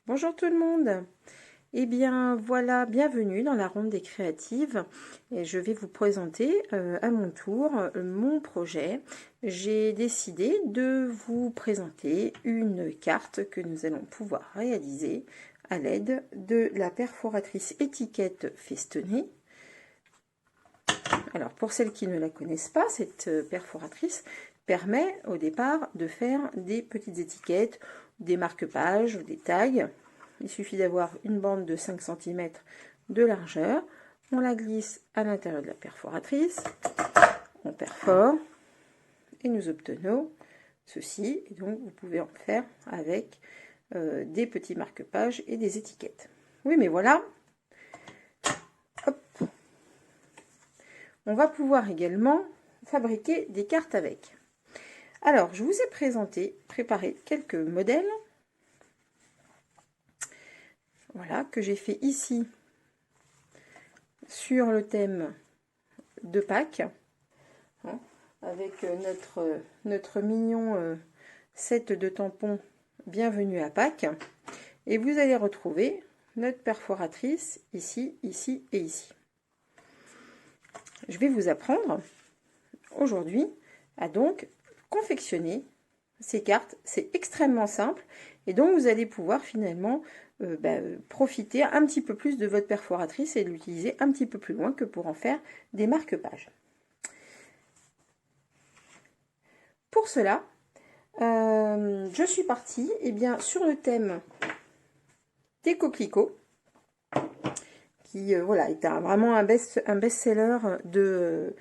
Bonjour tout le monde. Eh bien voilà, bienvenue dans la ronde des créatives et je vais vous présenter à mon tour mon projet. J'ai décidé de vous présenter une carte que nous allons pouvoir réaliser à l'aide de la perforatrice étiquette festonnée. Alors pour celles qui ne la connaissent pas, cette perforatrice permet au départ de faire des petites étiquettes, des marque-pages, des tags. Il suffit d'avoir une bande de 5 cm de largeur. On la glisse à l'intérieur de la perforatrice, on perfore et nous obtenons ceci. Et donc vous pouvez en faire avec des petits marque-pages et des étiquettes. Oui, mais voilà. Hop. On va pouvoir également fabriquer des cartes avec. Alors, je vous ai préparé quelques modèles. Voilà, que j'ai fait ici sur le thème de Pâques, hein, avec notre mignon set de tampons Bienvenue à Pâques. Et vous allez retrouver notre perforatrice ici, ici et ici. Je vais vous apprendre aujourd'hui à donc confectionner ces cartes. C'est extrêmement simple et donc vous allez pouvoir finalement profiter un petit peu plus de votre perforatrice et l'utiliser un petit peu plus loin que pour en faire des marque-pages. Pour cela, je suis partie sur le thème des coquelicots, qui voilà, est vraiment un best-seller de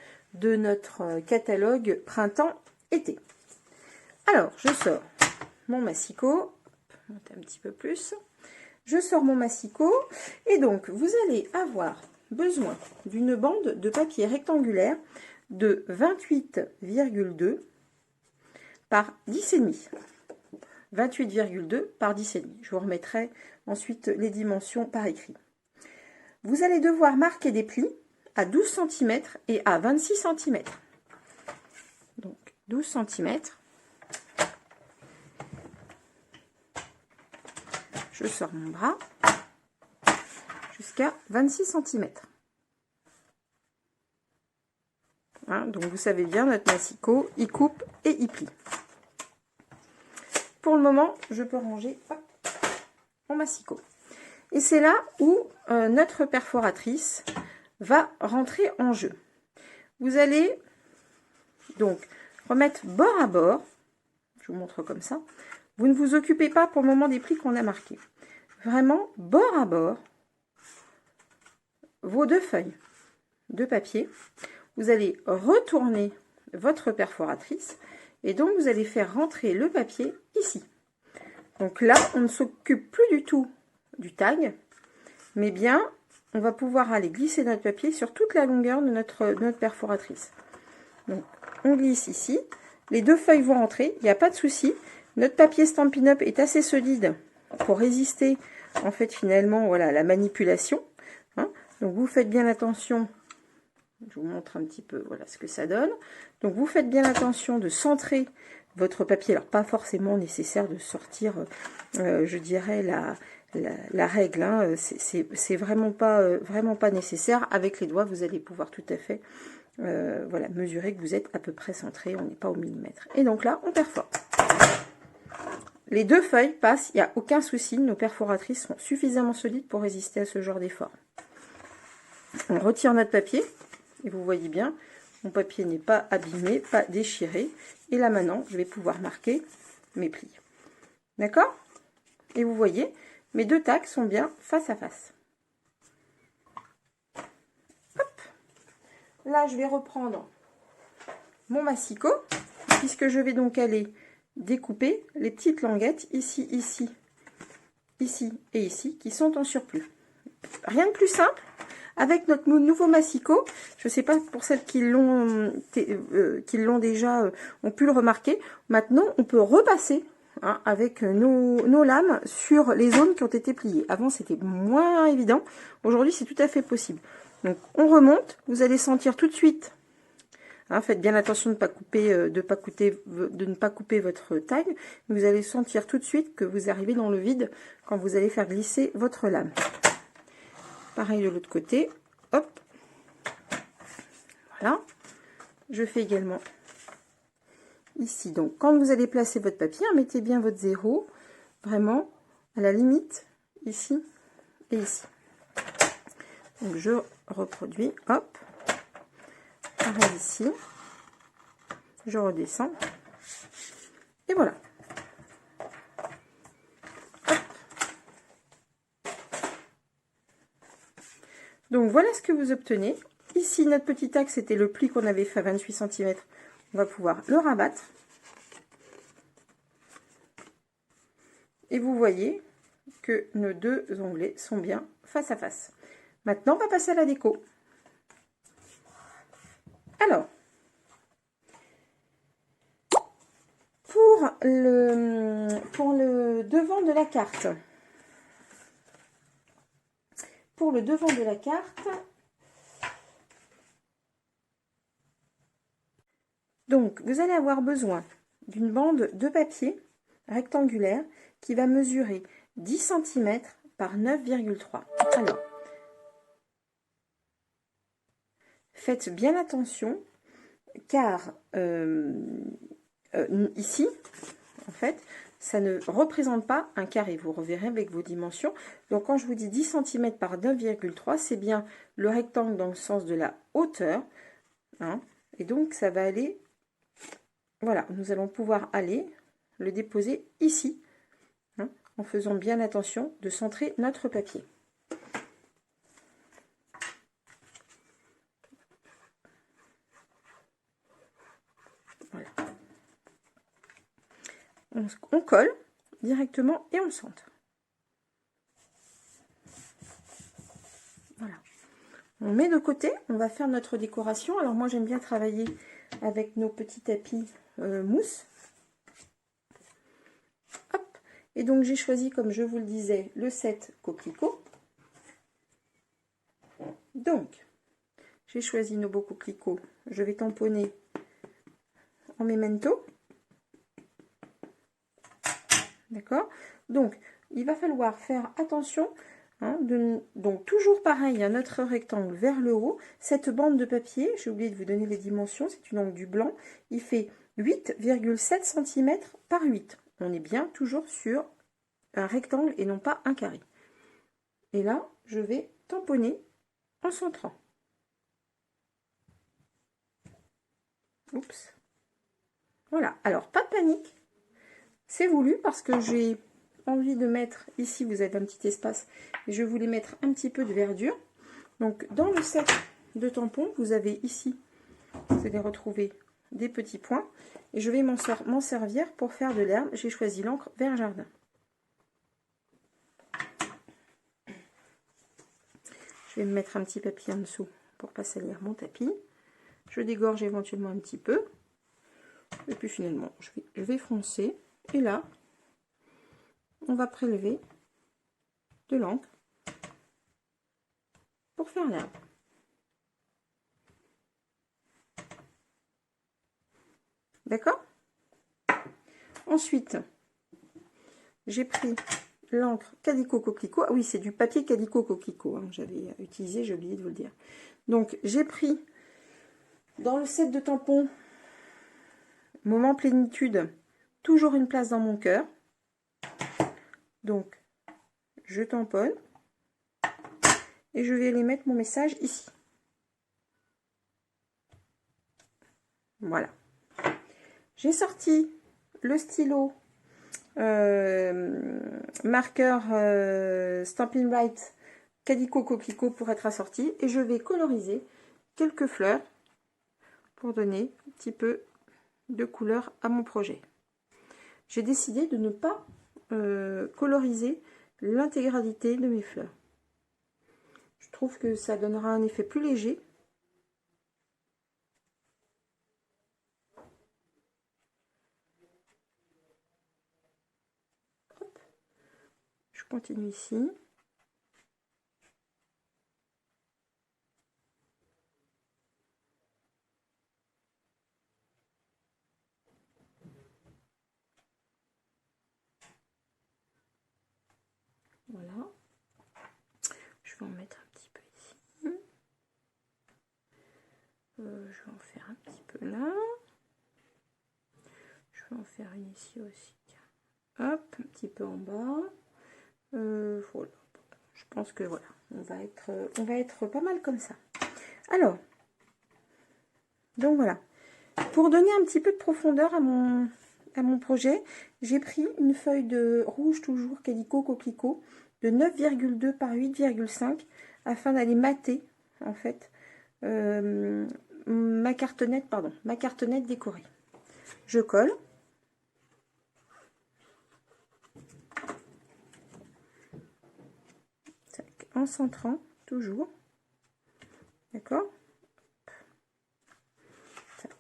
notre catalogue printemps-été. Alors, je sors mon massicot, monter un petit peu plus. Je sors mon massicot et donc vous allez avoir besoin d'une bande de papier rectangulaire de 28,2 par 10,5. 28,2 par 10,5. Je vous remettrai ensuite les dimensions par écrit. Vous allez devoir marquer des plis à 12 cm et à 26 cm. Donc 12 cm. Je sors mon bras jusqu'à 26 cm. Hein, donc vous savez bien, notre massicot, il coupe et il plie. Pour le moment, je peux ranger mon massicot. Et c'est là où notre perforatrice va rentrer en jeu. Vous allez donc remettre bord à bord. Je vous montre comme ça. Vous ne vous occupez pas pour le moment des plis qu'on a marqués. Vraiment, bord à bord, vos deux feuilles de papier. Vous allez retourner votre perforatrice et donc vous allez faire rentrer le papier ici. Donc là, on ne s'occupe plus du tout du tag, mais bien, on va pouvoir aller glisser notre papier sur toute la longueur de notre perforatrice. Donc, on glisse ici. Les deux feuilles vont rentrer, il n'y a pas de souci. Notre papier Stampin' Up est assez solide pour résister, en fait, finalement, voilà, à la manipulation. Hein. Donc, vous faites bien attention. Je vous montre un petit peu, voilà ce que ça donne. Donc, vous faites bien attention de centrer votre papier. Alors, pas forcément nécessaire de sortir, je dirais, la règle. Hein. C'est vraiment pas nécessaire. Avec les doigts, vous allez pouvoir tout à fait voilà, mesurer que vous êtes à peu près centré. On n'est pas au millimètre. Et donc là, on perfore. Les deux feuilles passent, il n'y a aucun souci, nos perforatrices sont suffisamment solides pour résister à ce genre d'effort. On retire notre papier, et vous voyez bien, mon papier n'est pas abîmé, pas déchiré. Et là maintenant, je vais pouvoir marquer mes plis. D'accord? Et vous voyez, mes deux tacs sont bien face à face. Hop. Là, je vais reprendre mon massicot, puisque je vais donc aller découper les petites languettes ici, ici, ici et ici qui sont en surplus. Rien de plus simple. Avec notre nouveau massicot, je ne sais pas pour celles qui l'ont déjà ont pu le remarquer, maintenant on peut repasser hein, avec nos lames sur les zones qui ont été pliées. Avant c'était moins évident, aujourd'hui c'est tout à fait possible. Donc on remonte, vous allez sentir tout de suite Hein, faites bien attention de ne pas couper votre taille. Vous allez sentir tout de suite que vous arrivez dans le vide quand vous allez faire glisser votre lame. Pareil de l'autre côté. Hop. Voilà. Je fais également ici. Donc, quand vous allez placer votre papier, mettez bien votre zéro, vraiment à la limite, ici et ici. Donc, je reproduis. Hop. Pareil ici. Je redescends. Et voilà. Hop. Donc, voilà ce que vous obtenez. Ici, notre petit axe, c'était le pli qu'on avait fait à 28 cm. On va pouvoir le rabattre. Et vous voyez que nos deux onglets sont bien face à face. Maintenant, on va passer à la déco. Alors, pour le devant de la carte, donc vous allez avoir besoin d'une bande de papier rectangulaire qui va mesurer 10 cm par 9,3. Alors, faites bien attention car ici, en fait, ça ne représente pas un carré. Vous reverrez avec vos dimensions. Donc, quand je vous dis 10 cm par 9,3, c'est bien le rectangle dans le sens de la hauteur. Hein, et donc, ça va aller... Voilà, nous allons pouvoir aller le déposer ici, hein, en faisant bien attention de centrer notre papier. Voilà. On colle directement et on centre. Voilà. On met de côté, on va faire notre décoration. Alors moi j'aime bien travailler avec nos petits tapis mousse. Hop. Et donc j'ai choisi, comme je vous le disais, le set coquelicot. Donc j'ai choisi nos beaux coquelicots. Je vais tamponner en memento. D'accord? Donc il va falloir faire attention. Hein, donc toujours pareil, notre rectangle vers le haut, cette bande de papier, j'ai oublié de vous donner les dimensions, c'est une angle du blanc, il fait 8,7 cm par 8. On est bien toujours sur un rectangle et non pas un carré. Et là, je vais tamponner en centrant. Oups. Voilà, alors pas de panique, c'est voulu parce que j'ai envie de mettre, ici vous avez un petit espace, et je voulais mettre un petit peu de verdure. Donc dans le set de tampons, vous avez ici, vous allez retrouver des petits points, et je vais m'en servir pour faire de l'herbe. J'ai choisi l'encre vert jardin. Je vais me mettre un petit papier en dessous pour pas salir mon tapis. Je dégorge éventuellement un petit peu, et puis finalement je vais froncer, et là on va prélever de l'encre pour faire l'herbe. D'accord? Ensuite, j'ai pris l'encre Calico Coquelicot. Ah oui, c'est du papier Calico Coquelicot, hein, j'avais utilisé, j'ai oublié de vous le dire. Donc, j'ai pris dans le set de tampons Moment Plénitude, toujours une place dans mon cœur. Donc, je tamponne et je vais aller mettre mon message ici. Voilà. J'ai sorti le stylo marqueur Stampin' Right Calico Coquelicot pour être assorti, et je vais coloriser quelques fleurs pour donner un petit peu de couleur à mon projet. J'ai décidé de ne pas coloriser l'intégralité de mes fleurs. Je trouve que ça donnera un effet plus léger. Hop. Je continue ici. peu là. Je vais en faire une ici aussi. Hop, un petit peu en bas. Voilà. Je pense que voilà, on va être pas mal comme ça. Alors, donc voilà. Pour donner un petit peu de profondeur à mon projet, j'ai pris une feuille de rouge toujours Calico Coquelicot de 9,2 par 8,5 afin d'aller mater en fait ma cartonnette décorée. Je colle. En centrant toujours. D'accord?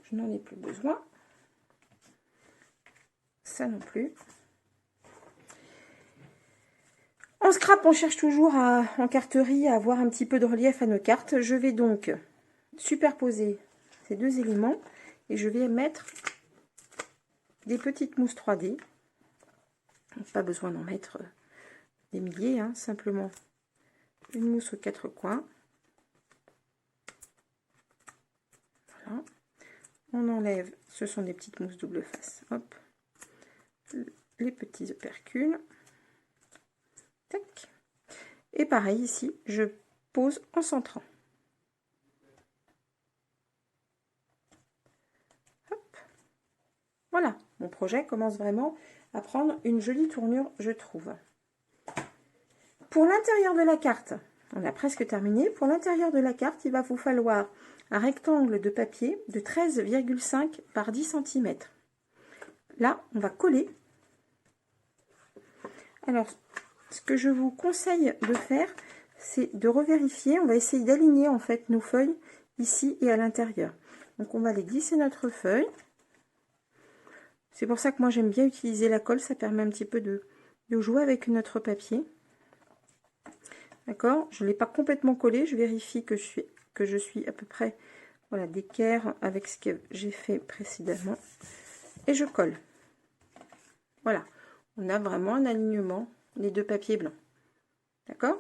Je n'en ai plus besoin. Ça non plus. En scrap, on cherche toujours en carterie à avoir un petit peu de relief à nos cartes. Je vais donc superposer ces deux éléments et je vais mettre des petites mousses 3D. Pas besoin d'en mettre des milliers, hein, simplement une mousse aux quatre coins. Voilà. On enlève, ce sont des petites mousses double face. Hop, les petits opercules. Tac. Et pareil ici, je pose en centrant. Hop. Voilà, mon projet commence vraiment à prendre une jolie tournure, je trouve. Pour l'intérieur de la carte, on a presque terminé. Pour l'intérieur de la carte, il va vous falloir un rectangle de papier de 13,5 par 10 cm. Là, on va coller. Alors, ce que je vous conseille de faire, c'est de revérifier. On va essayer d'aligner en fait nos feuilles ici et à l'intérieur. Donc, on va aller glisser notre feuille. C'est pour ça que moi, j'aime bien utiliser la colle. Ça permet un petit peu de jouer avec notre papier. D'accord? Je ne l'ai pas complètement collé. Je vérifie que je suis à peu près voilà, d'équerre avec ce que j'ai fait précédemment. Et je colle. Voilà. On a vraiment un alignement des deux papiers blancs. D'accord?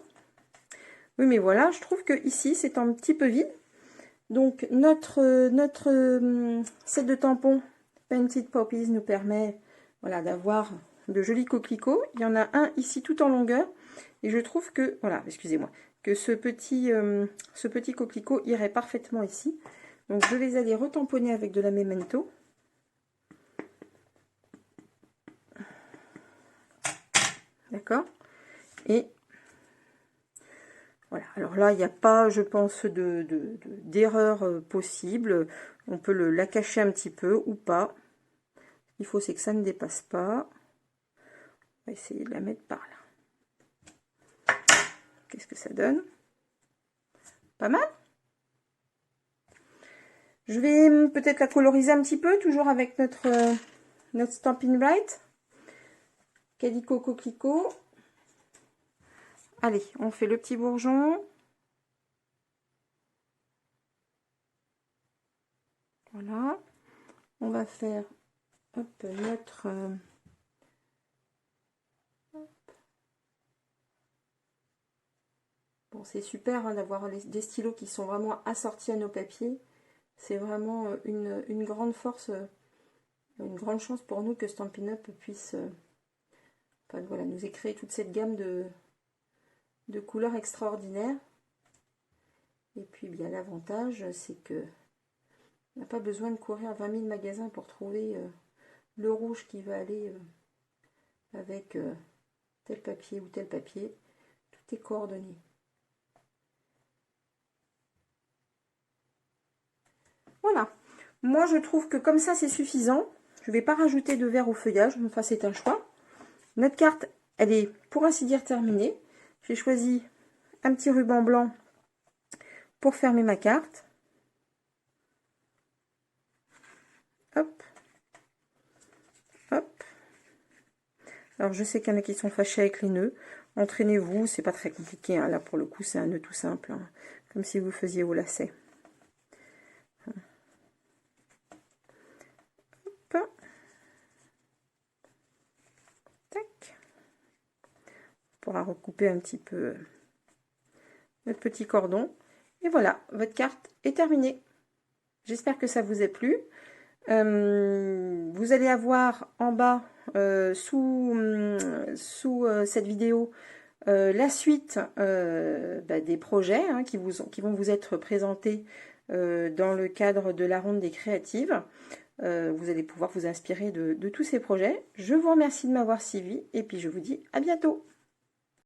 Oui, mais voilà, je trouve que ici, c'est un petit peu vide. Donc, notre set de tampons Painted Poppies nous permet voilà, d'avoir de jolis coquelicots. Il y en a un ici tout en longueur. Et je trouve que, voilà, excusez-moi, que ce petit coquelicot irait parfaitement ici. Donc, je vais aller retamponner avec de la Memento. D'accord? Et voilà. Alors là, il n'y a pas, je pense, d'erreur possible. On peut la cacher un petit peu ou pas. Ce qu'il faut, c'est que ça ne dépasse pas. On va essayer de la mettre par là. Qu'est-ce que ça donne? Pas mal? Je vais peut-être la coloriser un petit peu, toujours avec notre Stampin' Right. Calico Coquelicot. Allez, on fait le petit bourgeon. Voilà. On va faire hop, notre... Bon, c'est super hein, d'avoir des stylos qui sont vraiment assortis à nos papiers. C'est vraiment une grande force, une grande chance pour nous que Stampin' Up puisse enfin, voilà, nous ait créé toute cette gamme de couleurs extraordinaires. Et puis bien l'avantage, c'est que on n'a pas besoin de courir 20 000 magasins pour trouver le rouge qui va aller avec tel papier ou tel papier. Tout est coordonné. Voilà. Moi, je trouve que comme ça, c'est suffisant. Je ne vais pas rajouter de vert au feuillage. Enfin, c'est un choix. Notre carte, elle est, pour ainsi dire, terminée. J'ai choisi un petit ruban blanc pour fermer ma carte. Hop. Hop. Alors, je sais qu'il y en a qui sont fâchés avec les nœuds. Entraînez-vous, c'est pas très compliqué. Hein. Là, pour le coup, c'est un nœud tout simple. Hein. Comme si vous faisiez au lacet. Hop. Tac. On pourra recouper un petit peu notre petit cordon. Et voilà, votre carte est terminée. J'espère que ça vous a plu. Vous allez avoir en bas, sous cette vidéo, la suite des projets qui vont vous être présentés dans le cadre de la ronde des créatives. Vous allez pouvoir vous inspirer de tous ces projets. Je vous remercie de m'avoir suivi et puis je vous dis à bientôt.